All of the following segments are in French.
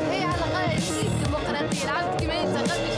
هي على الغاية الديمقراطية العبد كما يتغنى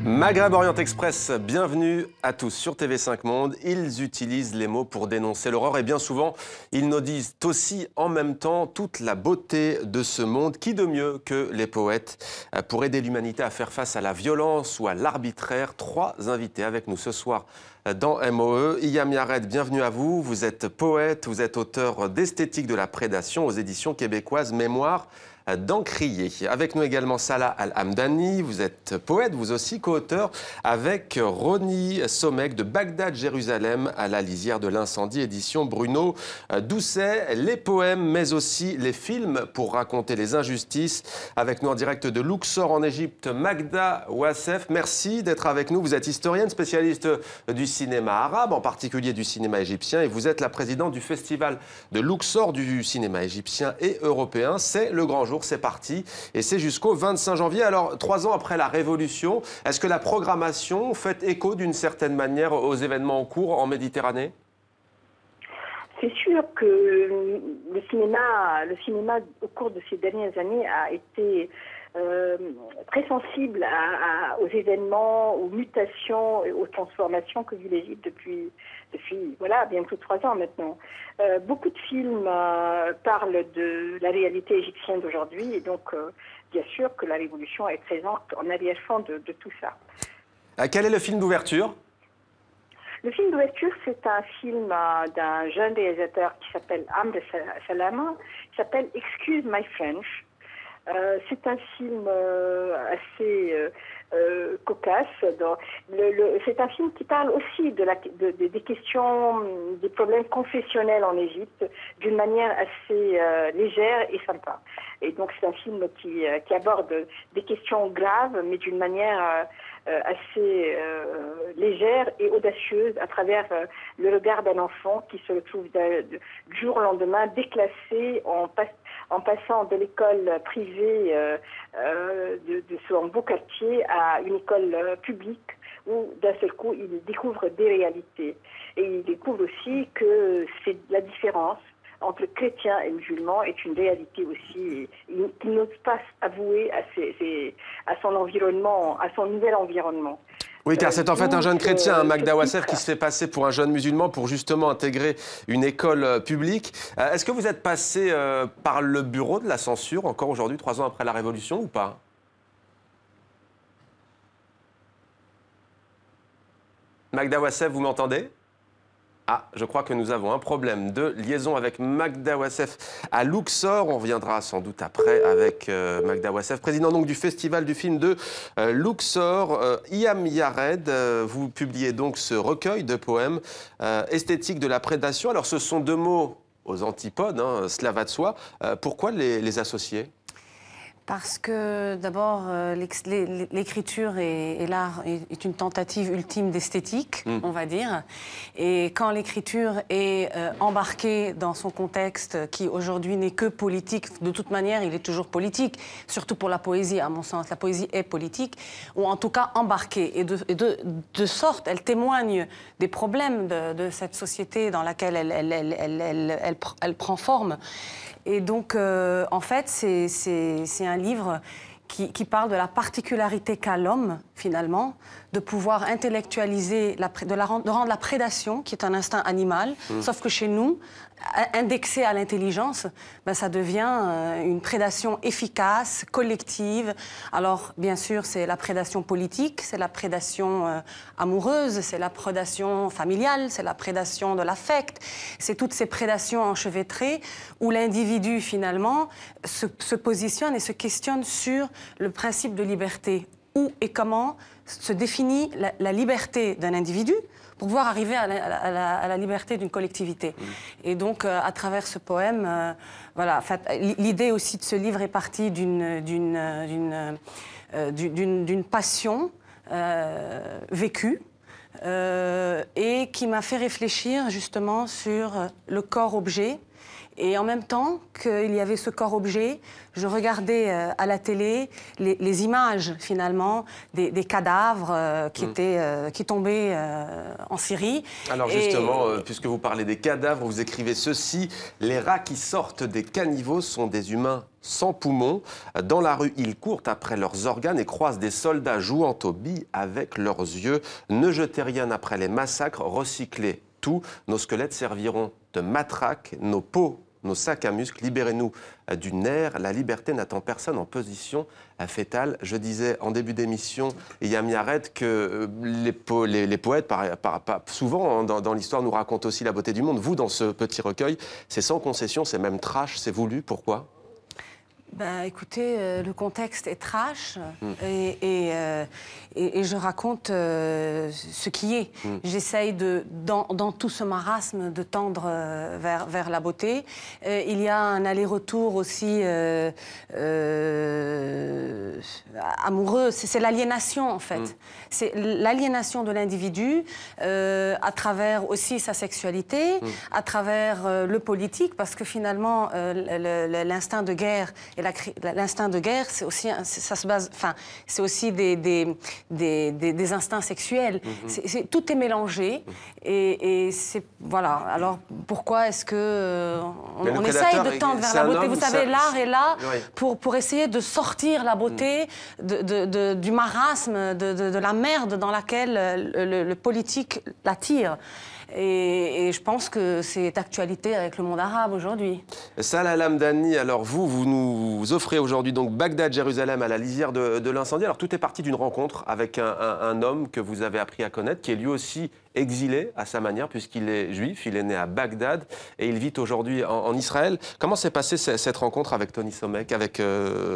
Maghreb Orient Express, bienvenue à tous sur TV5 Monde. Ils utilisent les mots pour dénoncer l'horreur et bien souvent, ils nous disent aussi en même temps toute la beauté de ce monde. Qui de mieux que les poètes pour aider l'humanité à faire face à la violence ou à l'arbitraire? Trois invités avec nous ce soir dans MOE. Iyam Yared, bienvenue à vous. Vous êtes poète, vous êtes auteur d'Esthétique de la prédation aux éditions québécoises Mémoire d'Encrier. Avec nous également Salah Al-Hamdani, vous êtes poète, vous aussi co-auteur avec Ronnie Sommek de Bagdad, Jérusalem, à la lisière de l'incendie, édition Bruno Doucet. Les poèmes, mais aussi les films pour raconter les injustices. Avec nous en direct de Luxor en Égypte, Magda Ouassef. Merci d'être avec nous. Vous êtes historienne, spécialiste du cinéma arabe, en particulier du cinéma égyptien, et vous êtes la présidente du festival de Luxor du cinéma égyptien et européen. C'est le grand jour. C'est parti et c'est jusqu'au 25 janvier. Alors, 3 ans après la Révolution, est-ce que la programmation fait écho d'une certaine manière aux événements en cours en Méditerranée? C'est sûr que le cinéma au cours de ces dernières années a été très sensible aux événements, aux mutations et aux transformations que vit l'Égypte depuis voilà, bientôt 3 ans maintenant. Beaucoup de films parlent de la réalité égyptienne d'aujourd'hui et donc bien sûr que la révolution est présente en arrière-fond de tout ça. Quel est le film d'ouverture? Le film d'ouverture, c'est un film d'un jeune réalisateur qui s'appelle Amr Salama, qui s'appelle Excuse My French. C'est un film assez cocasse. C'est un film qui parle aussi des questions, des problèmes confessionnels en Égypte d'une manière assez légère et sympa. Et donc c'est un film qui aborde des questions graves, mais d'une manière assez légère et audacieuse à travers le regard d'un enfant qui se retrouve du jour au lendemain déclassé en passant de l'école privée de son beau quartier à une école publique où d'un seul coup il découvre des réalités. Et il découvre aussi que c'est la différence entre chrétiens et musulmans est une réalité aussi, qu'il n'ose pas avouer à son environnement, à son nouvel environnement. Oui, car c'est en fait un jeune chrétien, Magda Ouassef, qui se fait passer pour un jeune musulman pour justement intégrer une école publique. Est-ce que vous êtes passé par le bureau de la censure, encore aujourd'hui, 3 ans après la Révolution, ou pas? Magda Ouassef, vous m'entendez? Ah, je crois que nous avons un problème de liaison avec Magda Ouassef à Luxor. On reviendra sans doute après avec Magda Ouassef, président donc du Festival du film de Luxor. Iyam Yared, vous publiez donc ce recueil de poèmes Esthétique de la prédation. Alors ce sont 2 mots aux antipodes, hein, cela va de soi. Pourquoi les associer? Parce que d'abord, l'écriture et l'art est une tentative ultime d'esthétique, on va dire. Et quand l'écriture est embarquée dans son contexte qui aujourd'hui n'est que politique, de toute manière il est toujours politique, surtout pour la poésie à mon sens, la poésie est politique, ou en tout cas embarquée. Et de sorte, elle témoigne des problèmes de cette société dans laquelle elle prend forme. Et donc, en fait, c'est un livre qui parle de la particularité qu'a l'homme, finalement, de pouvoir intellectualiser, de rendre la prédation, qui est un instinct animal, sauf que chez nous, indexé à l'intelligence, ben, ça devient une prédation efficace, collective. Alors, bien sûr, c'est la prédation politique, c'est la prédation amoureuse, c'est la prédation familiale, c'est la prédation de l'affect. C'est toutes ces prédations enchevêtrées où l'individu, finalement, se positionne et se questionne sur le principe de liberté. Où et comment se définit la liberté d'un individu pour pouvoir arriver à la liberté d'une collectivité. Et donc, à travers ce poème, voilà, l'idée aussi de ce livre est partie d'une passion vécue et qui m'a fait réfléchir justement sur le corps-objet Et en même temps qu'il y avait ce corps-objet, je regardais à la télé les images, finalement, des cadavres qui tombaient en Syrie. Alors justement, puisque vous parlez des cadavres, vous écrivez ceci: les rats qui sortent des caniveaux sont des humains sans poumons. Dans la rue, ils courent après leurs organes et croisent des soldats jouant aux billes avec leurs yeux. Ne jetez rien après les massacres, recyclez tout. Nos squelettes serviront de matraque, nos peaux, nos sacs à muscles. Libérez-nous du nerf. La liberté n'attend personne en position fétale. Je disais en début d'émission, Yami Arrête, que les poètes, souvent dans l'histoire, nous racontent aussi la beauté du monde. Vous, dans ce petit recueil, c'est sans concession, c'est même trash, c'est voulu. Pourquoi ? Ben, écoutez, le contexte est trash et je raconte ce qui est. J'essaye, dans tout ce marasme, de tendre vers la beauté. Il y a un aller-retour aussi amoureux. C'est l'aliénation, en fait. C'est l'aliénation de l'individu à travers aussi sa sexualité, à travers le politique, parce que finalement, l'instinct de guerre et l'instinct de guerre, c'est aussi, ça se base, enfin, c'est aussi des instincts sexuels. Tout est mélangé et c'est, voilà. Alors pourquoi est-ce que on essaye de tendre vers la beauté? Vous savez, l'art est là pour essayer de sortir la beauté du marasme, de la merde dans laquelle le politique l'attire. Et je pense que c'est d'actualité avec le monde arabe aujourd'hui. Salah Lamdani, alors vous nous offrez aujourd'hui donc Bagdad, Jérusalem à la lisière de l'incendie. Alors tout est parti d'une rencontre avec un homme que vous avez appris à connaître, qui est lui aussi exilé à sa manière, puisqu'il est juif, il est né à Bagdad et il vit aujourd'hui en Israël. Comment s'est passée cette rencontre avec Tony Somek, avec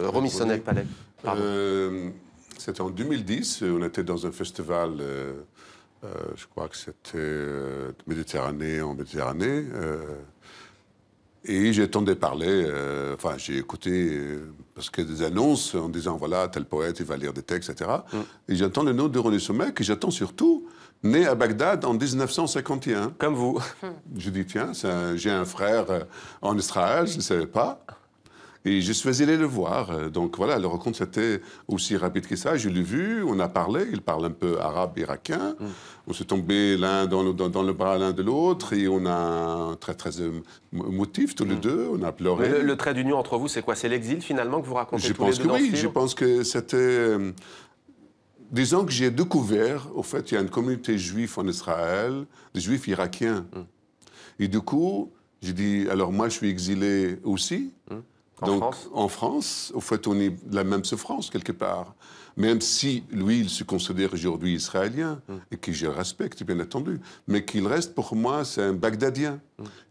Romy Sonek-Palek? C'était en 2010, on était dans un festival... je crois que c'était Méditerranée en Méditerranée. Et j'entendais parler, enfin j'ai écouté, parce que des annonces en disant voilà, tel poète, il va lire des textes, etc. Et j'entends le nom de René Somek, et j'attends surtout, né à Bagdad en 1951. Comme vous. Je dis tiens, j'ai un frère en Israël, je ne savais pas. Et je suis allé le voir. Donc voilà, la rencontre c'était aussi rapide que ça. Je l'ai vu, on a parlé, il parle un peu arabe irakien. On s'est tombé l'un dans le bras l'un de l'autre et on a très très émotifs tous les deux, on a pleuré. Mais le trait d'union entre vous, c'est quoi? C'est l'exil finalement que vous racontez tous les deux dans ce livre? Je pense que c'était... disons que j'ai découvert, au fait, il y a une communauté juive en Israël, des juifs irakiens. Et du coup, j'ai dit, alors moi je suis exilé aussi. En France, au fait, on est la même souffrance quelque part. Même si, lui, il se considère aujourd'hui israélien, et que je respecte, bien entendu, mais qu'il reste, pour moi, c'est un Bagdadien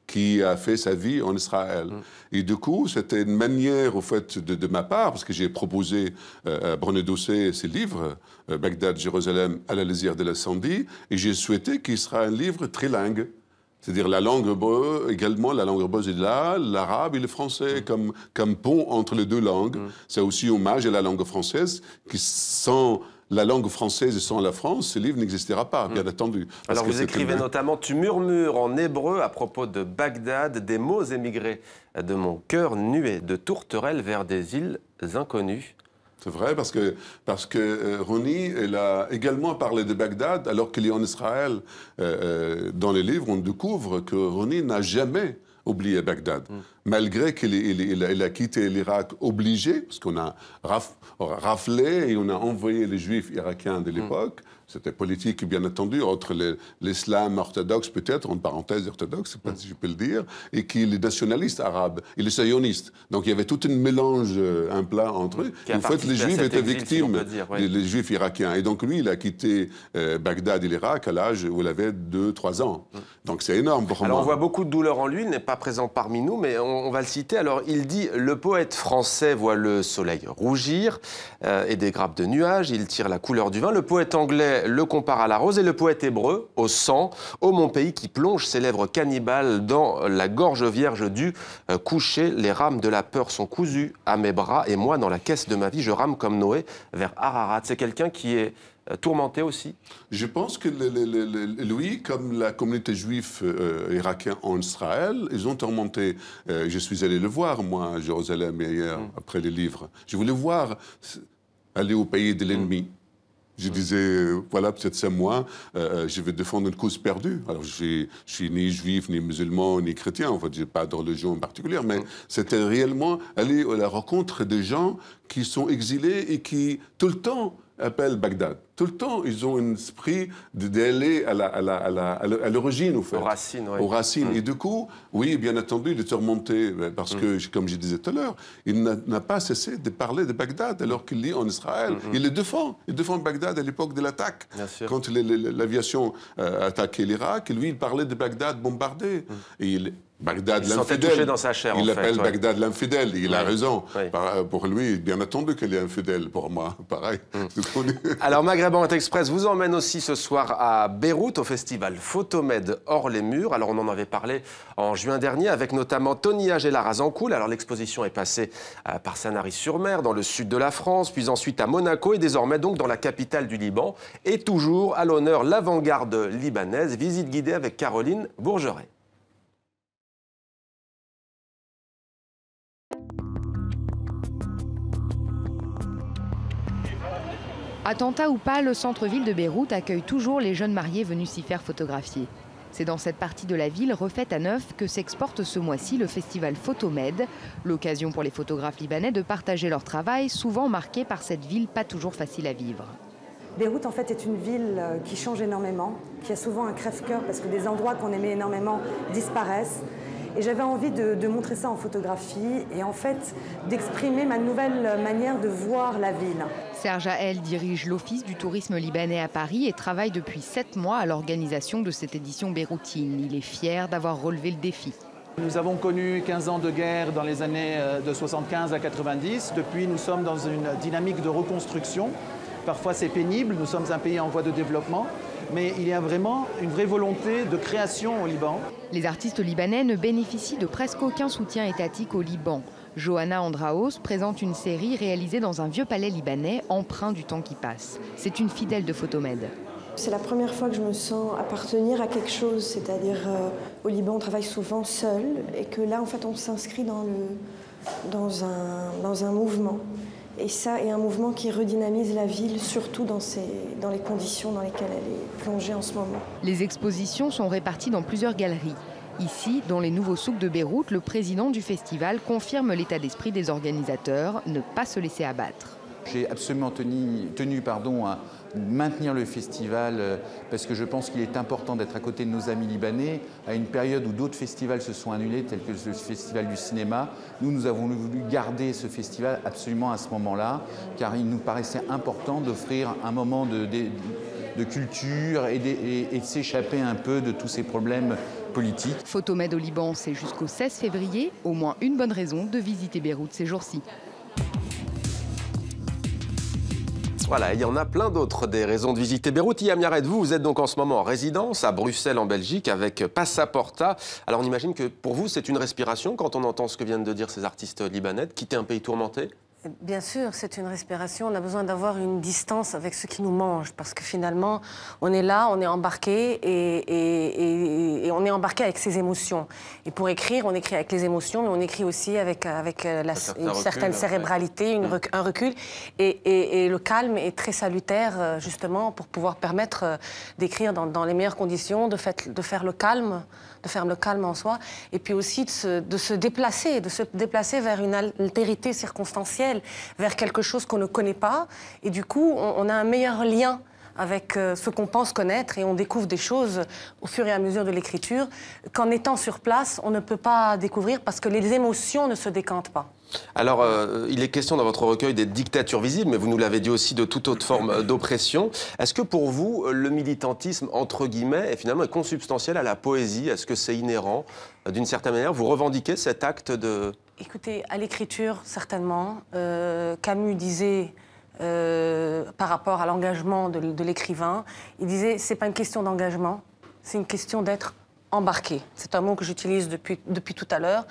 qui a fait sa vie en Israël. Et du coup, c'était une manière, au fait, de ma part, parce que j'ai proposé à Bruno Doucet ses livres, Bagdad, Jérusalem, à la lisière de l'incendie, et j'ai souhaité qu'il sera un livre trilingue. C'est-à-dire la langue hébreu, également la langue hébreu est là, l'arabe et le français comme pont entre les deux langues. C'est aussi hommage à la langue française qui, sans la langue française et sans la France, ce livre n'existera pas, bien entendu. Alors vous écrivez notamment « Tu murmures en hébreu à propos de Bagdad, des mots émigrés de mon cœur nué de tourterelles vers des îles inconnues ». C'est vrai, parce que Ronnie, elle a également parlé de Bagdad, alors qu'il est en Israël. Dans les livres, on découvre que Ronnie n'a jamais oublié Bagdad. Malgré qu'il a quitté l'Irak obligé, parce qu'on a raflé et on a envoyé les Juifs irakiens de l'époque. C'était politique, bien entendu, entre l'islam orthodoxe, peut-être, en parenthèse orthodoxe, je ne sais pas si je peux le dire, et qui les nationalistes arabes, et les sionistes. Donc il y avait tout un mélange, un plat entre eux. En fait, les Juifs étaient victimes, les Juifs irakiens. Et donc lui, il a quitté Bagdad et l'Irak à l'âge où il avait 2-3 ans. Donc c'est énorme pour moi. Alors on voit beaucoup de douleur en lui, il n'est pas présent parmi nous, mais on va le citer. Alors il dit « Le poète français voit le soleil rougir et des grappes de nuages, il tire la couleur du vin. Le poète anglais le compare à la rose et le poète hébreu au sang. Ô mon pays qui plonge ses lèvres cannibales dans la gorge vierge du coucher, les rames de la peur sont cousues à mes bras et moi dans la caisse de ma vie je rame comme Noé vers Ararat. » C'est quelqu'un qui est tourmenté aussi? Je pense que lui, comme la communauté juive irakienne en Israël, ils ont tourmenté. Je suis allé le voir, moi, à Jérusalem, hier, après les livres. Je voulais voir aller au pays de l'ennemi. Je disais, voilà, peut-être c'est moi, je vais défendre une cause perdue. Alors, je suis ni juif, ni musulman, ni chrétien, en fait, je n'ai pas de religion en particulier, mais c'était réellement aller à la rencontre des gens qui sont exilés et qui, tout le temps, appellent Bagdad. Tout le temps, ils ont un esprit d'aller à l'origine, au fait. Aux racines, oui. Aux racines. Et du coup, oui, bien entendu, il est remonté, parce que, comme je disais tout à l'heure, il n'a pas cessé de parler de Bagdad, alors qu'il est en Israël. Il le défend. Il défend Bagdad à l'époque de l'attaque. Quand l'aviation attaquait l'Irak, lui, il parlait de Bagdad bombardé. Et Bagdad l'infidèle. Dans sa chair, il l'appelle Bagdad l'infidèle. Il a raison. Oui. Pour lui, bien entendu qu'il est infidèle. Pour moi, pareil. Alors, Maghreb Express vous emmène aussi ce soir à Beyrouth, au festival Photomed hors les murs. Alors, on en avait parlé en juin dernier avec notamment Tony Agela Razancoul. Alors, l'exposition est passée par Sanary-sur-Mer, dans le sud de la France, puis ensuite à Monaco et désormais donc dans la capitale du Liban. Et toujours à l'honneur l'avant-garde libanaise. Visite guidée avec Caroline Bourgeret. Attentat ou pas, le centre-ville de Beyrouth accueille toujours les jeunes mariés venus s'y faire photographier. C'est dans cette partie de la ville refaite à neuf que s'exporte ce mois-ci le festival Photomed, l'occasion pour les photographes libanais de partager leur travail, souvent marqué par cette ville pas toujours facile à vivre. Beyrouth, en fait, est une ville qui change énormément, qui a souvent un crève-cœur parce que des endroits qu'on aimait énormément disparaissent. Et j'avais envie de montrer ça en photographie et en fait d'exprimer ma nouvelle manière de voir la ville. Serge Ael dirige l'Office du tourisme libanais à Paris et travaille depuis 7 mois à l'organisation de cette édition beyroutine. Il est fier d'avoir relevé le défi. Nous avons connu 15 ans de guerre dans les années de 75 à 90. Depuis, nous sommes dans une dynamique de reconstruction. Parfois, c'est pénible. Nous sommes un pays en voie de développement. Mais il y a vraiment une vraie volonté de création au Liban. Les artistes libanais ne bénéficient de presque aucun soutien étatique au Liban. Johanna Andraos présente une série réalisée dans un vieux palais libanais empreint du temps qui passe. C'est une fidèle de Photomed. C'est la première fois que je me sens appartenir à quelque chose, c'est-à-dire au Liban on travaille souvent seul et que là en fait on s'inscrit dans un mouvement. Et ça est un mouvement qui redynamise la ville, surtout dans les conditions dans lesquelles elle est plongée en ce moment. Les expositions sont réparties dans plusieurs galeries. Ici, dans les nouveaux souks de Beyrouth, le président du festival confirme l'état d'esprit des organisateurs, ne pas se laisser abattre. J'ai absolument tenu à maintenir le festival parce que je pense qu'il est important d'être à côté de nos amis libanais à une période où d'autres festivals se sont annulés, tels que le festival du cinéma. Nous avons voulu garder ce festival absolument à ce moment-là, car il nous paraissait important d'offrir un moment de culture et de s'échapper un peu de tous ces problèmes politiques. Photomed au Liban, c'est jusqu'au 16 février, au moins une bonne raison de visiter Beyrouth ces jours-ci. Voilà, il y en a plein d'autres des raisons de visiter Beyrouth. Yam Yared, vous êtes donc en ce moment en résidence à Bruxelles, en Belgique, avec Passaporta. Alors on imagine que pour vous, c'est une respiration quand on entend ce que viennent de dire ces artistes libanais, de quitter un pays tourmenté? Bien sûr, c'est une respiration. On a besoin d'avoir une distance avec ce qui nous mange, parce que finalement, on est là, on est embarqué et on est embarqué avec ses émotions. Et pour écrire, on écrit avec les émotions, mais on écrit aussi avec une certaine cérébralité, un recul. Et le calme est très salutaire, justement, pour pouvoir permettre d'écrire dans les meilleures conditions, de faire le calme en soi, et puis aussi de se déplacer vers une altérité circonstancielle, vers quelque chose qu'on ne connaît pas, et du coup, on a un meilleur lien avec ce qu'on pense connaître, et on découvre des choses au fur et à mesure de l'écriture qu'en étant sur place, on ne peut pas découvrir parce que les émotions ne se décantent pas. Alors, il est question dans votre recueil des dictatures visibles, mais vous nous l'avez dit aussi de toute autre forme d'oppression. Est-ce que pour vous, le militantisme, entre guillemets, est finalement consubstantiel à la poésie? Est-ce que c'est inhérent d'une certaine manière? Vous revendiquez cet acte de... Écoutez, à l'écriture, certainement. Camus disait... par rapport à l'engagement de l'écrivain, il disait c'est pas une question d'engagement, c'est une question d'être embarqué. C'est un mot que j'utilise depuis tout à l'heure.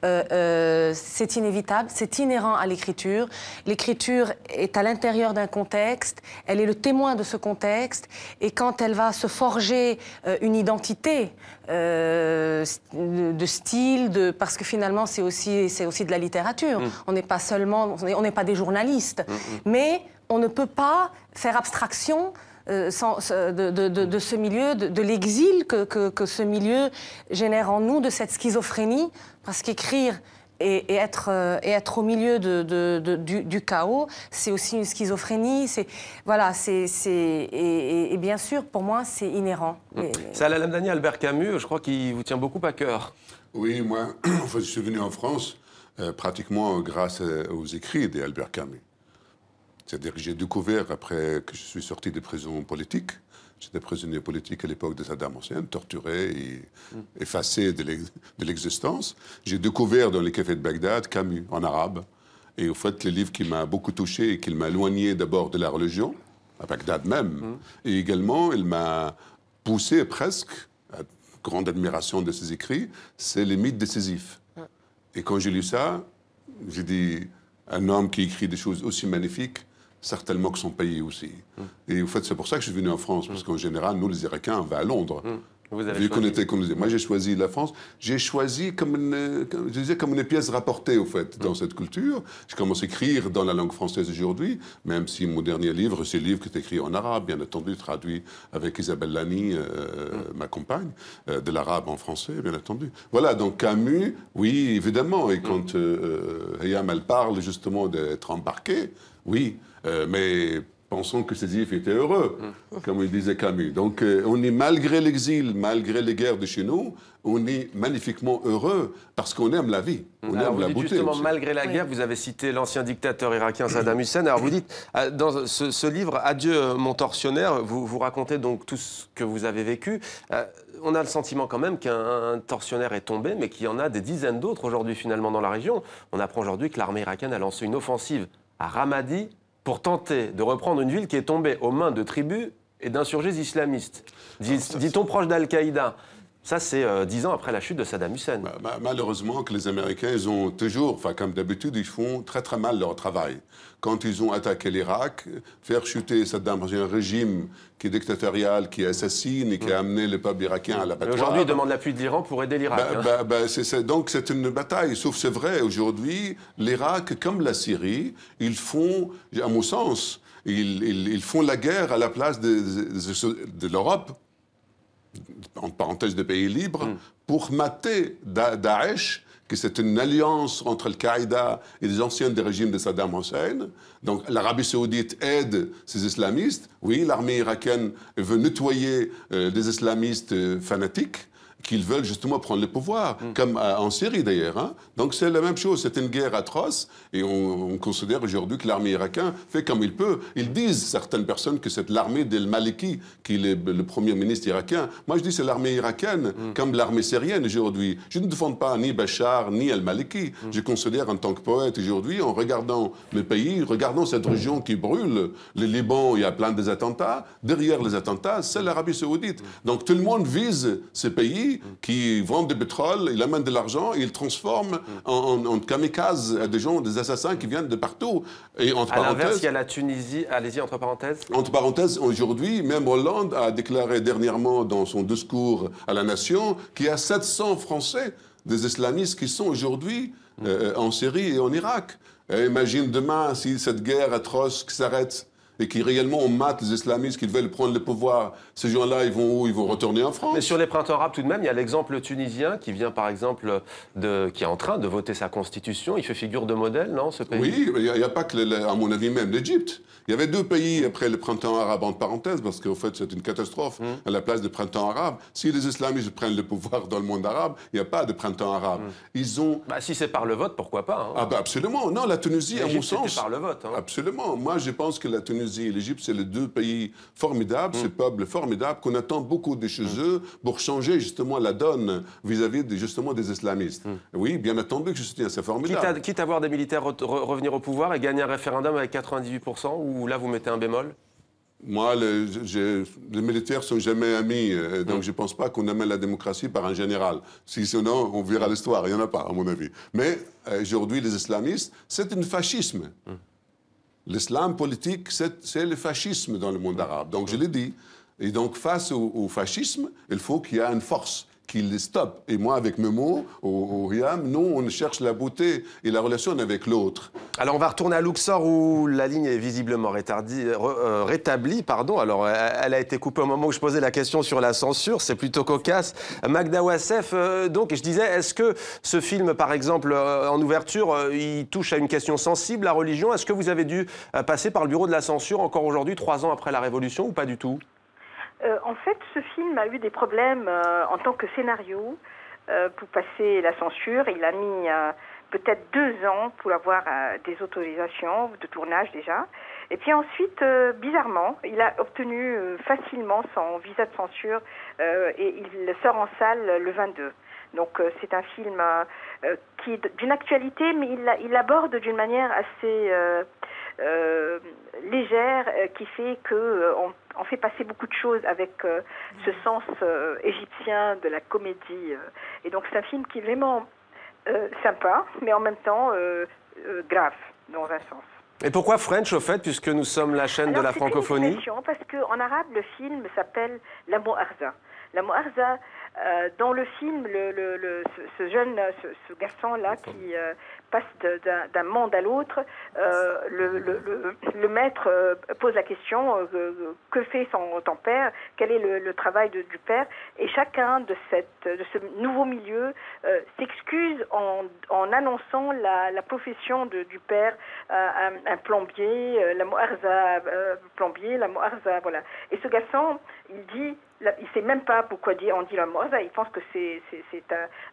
C'est inévitable, c'est inhérent à l'écriture. L'écriture est à l'intérieur d'un contexte, elle est le témoin de ce contexte, et quand elle va se forger une identité de style, parce que finalement c'est aussi de la littérature. On n'est pas seulement, on n'est pas des journalistes, mais on ne peut pas faire abstraction de ce milieu, de l'exil que ce milieu génère en nous, de cette schizophrénie, parce qu'écrire et être au milieu du chaos, c'est aussi une schizophrénie. Voilà, et bien sûr, pour moi, c'est inhérent. Salah Lamdani, Albert Camus, je crois qu'il vous tient beaucoup à cœur. Oui, moi, en fait, je suis venu en France pratiquement grâce aux écrits d'Albert Camus. C'est-à-dire que j'ai découvert, après que je suis sorti des prisons politiques, j'étais prisonnier politique à l'époque de Saddam Hussein, torturé et effacé de l'existence. J'ai découvert dans les cafés de Bagdad Camus, en arabe. Et au fait, le livre qui m'a beaucoup touché et qui m'a éloigné d'abord de la religion, à Bagdad même, et également, il m'a poussé presque, à grande admiration de ses écrits, c'est les mythes décisifs. Et quand j'ai lu ça, j'ai dit, un homme qui écrit des choses aussi magnifiques, certainement que son pays aussi. Et en fait, c'est pour ça que je suis venu en France, parce qu'en général, nous, les Irakiens, on va à Londres. Vous avez vu qu'on était colonisés. Moi, j'ai choisi la France. J'ai choisi comme une pièce rapportée, au fait, dans cette culture. Je commence à écrire dans la langue française aujourd'hui, même si mon dernier livre, c'est le livre qui est écrit en arabe, bien entendu, traduit avec Isabelle Lani, ma compagne, de l'arabe en français, bien entendu. Voilà, donc Camus, oui, évidemment. Et quand Hayam, elle parle justement d'être embarqué, oui, mais pensons que ces livres étaient heureux, comme il disait Camus. Donc, on est, malgré l'exil, malgré les guerres de chez nous, on est magnifiquement heureux parce qu'on aime la vie, on aime la beauté. Justement, aussi. malgré la guerre, vous avez cité l'ancien dictateur irakien Saddam Hussein. Alors, vous dites, dans ce livre, Adieu mon tortionnaire, vous racontez donc tout ce que vous avez vécu. On a le sentiment quand même qu'un tortionnaire est tombé, mais qu'il y en a des dizaines d'autres aujourd'hui, finalement, dans la région. On apprend aujourd'hui que l'armée irakienne a lancé une offensive à Ramadi pour tenter de reprendre une ville qui est tombée aux mains de tribus et d'insurgés islamistes, dit-on proche d'Al-Qaïda. Ça, c'est 10 ans après la chute de Saddam Hussein. Malheureusement, que les Américains, ils ont toujours, enfin, comme d'habitude, ils font très très mal leur travail. Quand ils ont attaqué l'Irak, faire chuter Saddam Hussein, un régime qui est dictatorial, qui assassine et qui a amené le peuple irakien à l'abattoir. Aujourd'hui, ils demandent l'appui de l'Iran pour aider l'Irak. Donc c'est une bataille. Sauf c'est vrai, aujourd'hui, l'Irak, comme la Syrie, ils font, à mon sens, ils font la guerre à la place de l'Europe, en parenthèse de pays libres, pour mater Daesh, que c'est une alliance entre Al-Qaïda et les anciens des régimes de Saddam Hussein. Donc l'Arabie saoudite aide ces islamistes. Oui, l'armée irakienne veut nettoyer des islamistes fanatiques qu'ils veulent justement prendre le pouvoir, comme en Syrie d'ailleurs. Hein. Donc c'est la même chose, c'est une guerre atroce, et on considère aujourd'hui que l'armée irakienne fait comme il peut. Ils disent, certaines personnes, que c'est l'armée d'El-Maliki, qui est le premier ministre irakien. Moi je dis c'est l'armée irakienne, comme l'armée syrienne aujourd'hui. Je ne défends pas ni Bachar, ni El-Maliki. Je considère en tant que poète aujourd'hui, en regardant le pays, regardant cette région qui brûle, le Liban, il y a plein des attentats. Derrière les attentats, c'est l'Arabie saoudite. Donc tout le monde vise ces pays qui vendent du pétrole, ils amènent de l'argent, ils transforment en kamikazes à des gens, des assassins qui viennent de partout. Et entre à l'inverse, il y a la Tunisie. Allez-y, entre parenthèses. Entre parenthèses, aujourd'hui, même Hollande a déclaré dernièrement dans son discours à la nation qu'il y a 700 Français, des islamistes, qui sont aujourd'hui en Syrie et en Irak. Et imagine demain si cette guerre atroce qui s'arrête et qui réellement on mate les islamistes qui veulent prendre le pouvoir, ces gens-là, ils vont où? Ils vont retourner en France. Mais sur les printemps arabes, tout de même, il y a l'exemple tunisien qui vient, par exemple, qui est en train de voter sa constitution. Il fait figure de modèle, non, ce pays? Oui, il n'y a pas que, à mon avis, même l'Égypte. Il y avait 2 pays après le printemps arabe, entre parenthèses, parce qu'en fait, c'est une catastrophe à la place du printemps arabe. Si les islamistes prennent le pouvoir dans le monde arabe, il n'y a pas de printemps arabe. Ils ont... si c'est par le vote, pourquoi pas, hein? Absolument. Non, la Tunisie, à mon sens... c'était par le vote. Hein. Absolument. Moi, je pense que la Tunisie et l'Égypte, c'est les 2 pays formidables, ces peuples formidables, qu'on attend beaucoup de chez eux pour changer justement la donne vis-à-vis justement des islamistes. Oui, bien entendu que je soutiens, c'est formidable. Quitte à voir des militaires revenir au pouvoir et gagner un référendum avec 98%, ou là vous mettez un bémol? Moi, les militaires ne sont jamais amis, donc je ne pense pas qu'on amène la démocratie par un général. Sinon, on verra l'histoire, il n'y en a pas, à mon avis. Mais aujourd'hui, les islamistes, c'est un fascisme. L'islam politique, c'est le fascisme dans le monde arabe. Donc, je l'ai dit. Et donc, face au fascisme, il faut qu'il y ait une force qui les stoppe. Et moi, avec Memo, au Riam, nous, on cherche la beauté et la relation avec l'autre. Alors, on va retourner à Luxor, où la ligne est visiblement rétablie. Pardon. Alors, elle a été coupée au moment où je posais la question sur la censure. C'est plutôt cocasse. Magda Ouassef, donc, je disais, est-ce que ce film, par exemple, en ouverture, il touche à une question sensible, la religion? Est-ce que vous avez dû passer par le bureau de la censure encore aujourd'hui, 3 ans après la Révolution, ou pas du tout? En fait, ce film a eu des problèmes en tant que scénario pour passer la censure. Il a mis peut-être 2 ans pour avoir des autorisations de tournage déjà. Et puis ensuite, bizarrement, il a obtenu facilement son visa de censure et il sort en salle le 22. Donc c'est un film qui est d'une actualité, mais il l'aborde d'une manière assez légère, qui fait qu'on on fait passer beaucoup de choses avec ce sens égyptien de la comédie. Et donc c'est un film qui est vraiment sympa, mais en même temps grave, dans un sens. Et pourquoi French, au fait, puisque nous sommes la chaîne de la francophonie? Parce qu'en arabe, le film s'appelle La Moarza. La Moarza, dans le film, ce garçon-là qui passe d'un monde à l'autre, le maître pose la question que fait ton père, quel est le travail du père, et chacun de ce nouveau milieu s'excuse en annonçant la profession du père, un plombier, la Moarza plombier, la Moarza, voilà. Et ce garçon, il dit, il ne sait même pas pourquoi on dit la Moarza, il pense que c'est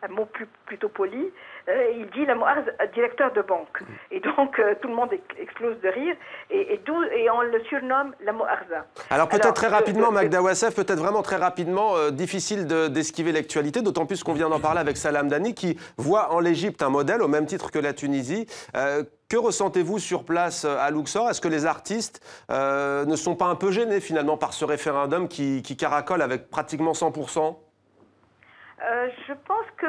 un mot plutôt poli. Il dit la Moarza, directeur de banque. Et donc tout le monde explose de rire et on le surnomme la Moarza. Alors peut-être très rapidement, Magda Ouassef, peut-être vraiment très rapidement, difficile d'esquiver l'actualité, d'autant plus qu'on vient d'en parler avec Salah Hamdani qui voit en l'Égypte un modèle au même titre que la Tunisie. Que ressentez-vous sur place à Luxor? Est-ce que les artistes ne sont pas un peu gênés finalement par ce référendum qui caracole avec pratiquement 100%? Je pense que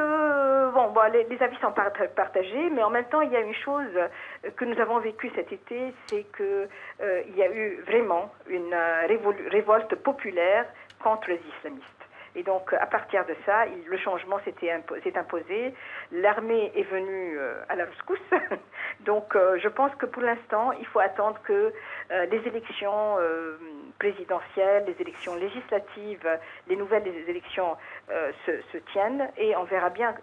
les avis sont partagés, mais en même temps, il y a une chose que nous avons vécue cet été, c'est qu'il y a eu vraiment une révolte populaire contre les islamistes. Et donc, à partir de ça, le changement s'est imposé. L'armée est venue à la rescousse. Donc, je pense que pour l'instant, il faut attendre que les élections présidentielles, les élections législatives, les nouvelles élections se tiennent et on verra bien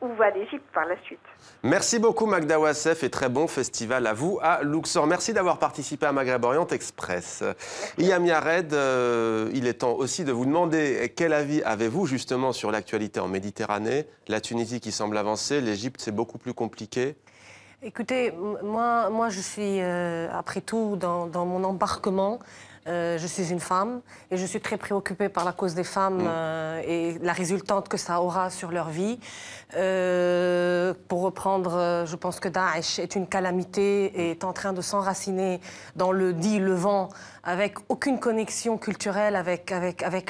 où va l'Égypte par la suite. Merci beaucoup Magda Ouassef et très bon festival à vous à Luxor. Merci d'avoir participé à Maghreb Orient Express. Iyam Yared, il est temps aussi de vous demander quel avis avez-vous justement sur l'actualité en Méditerranée? La Tunisie qui semble avancer, l'Égypte c'est beaucoup plus compliqué. Écoutez, moi je suis après tout dans mon embarquement. Je suis une femme et je suis très préoccupée par la cause des femmes et la résultante que ça aura sur leur vie. Pour reprendre, je pense que Daesh est une calamité et est en train de s'enraciner dans le dit Levant avec aucune connexion culturelle avec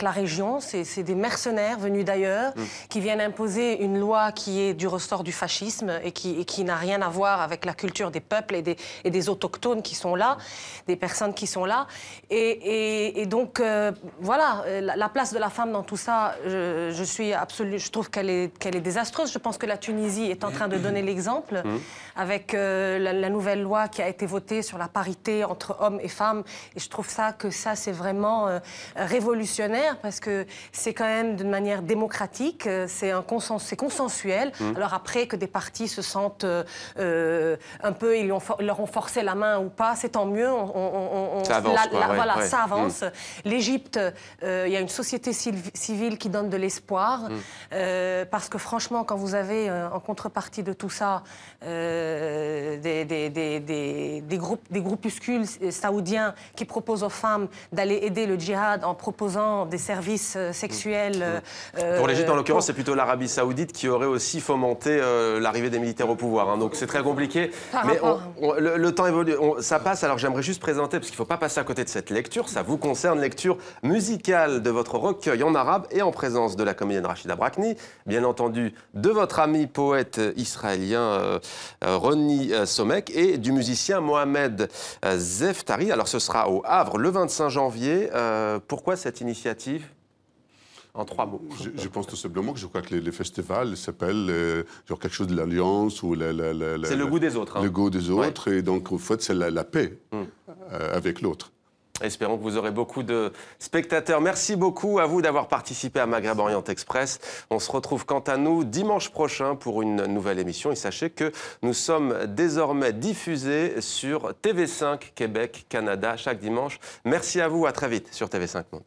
la région. C'est des mercenaires venus d'ailleurs qui viennent imposer une loi qui est du ressort du fascisme et qui n'a rien à voir avec la culture des peuples et des autochtones qui sont là, des personnes qui sont là. Et donc, voilà, la place de la femme dans tout ça, je trouve qu'elle est désastreuse. Je pense que la Tunisie est en train de donner l'exemple avec la nouvelle loi qui a été votée sur la parité entre hommes et femmes. Et je trouve que ça, c'est vraiment révolutionnaire parce que c'est quand même d'une manière démocratique, c'est consensuel. Alors après, que des partis se sentent un peu, ils leur ont forcé la main ou pas, c'est tant mieux. Ça avance, voilà, ça avance. L'Égypte, il y a une société civile qui donne de l'espoir parce que franchement, quand vous avez en contrepartie de tout ça des groupuscules saoudiens qui proposent aux femmes d'aller aider le djihad en proposant des services sexuels. Pour l'Égypte, en l'occurrence, c'est plutôt l'Arabie Saoudite qui aurait aussi fomenté l'arrivée des militaires au pouvoir. Hein. Donc c'est très compliqué. Mais le temps évolue. Ça passe. Alors j'aimerais juste présenter, parce qu'il ne faut pas passer à côté de cette lecture. lecture, ça vous concerne, lecture musicale de votre recueil en arabe et en présence de la comédienne Rachida Brakni, bien entendu de votre ami poète israélien Roni Somek et du musicien Mohamed Zeftari. Alors ce sera au Havre le 25 janvier. Pourquoi cette initiative ? En 3 mots. Je pense tout simplement que je crois que les festivals s'appellent genre quelque chose de l'alliance ou c'est le goût des autres. Hein. Le goût des autres, et donc en fait c'est la paix avec l'autre. Espérons que vous aurez beaucoup de spectateurs. Merci beaucoup à vous d'avoir participé à Maghreb Orient Express. On se retrouve quant à nous dimanche prochain pour une nouvelle émission. Et sachez que nous sommes désormais diffusés sur TV5 Québec, Canada, chaque dimanche. Merci à vous, à très vite sur TV5 Monde.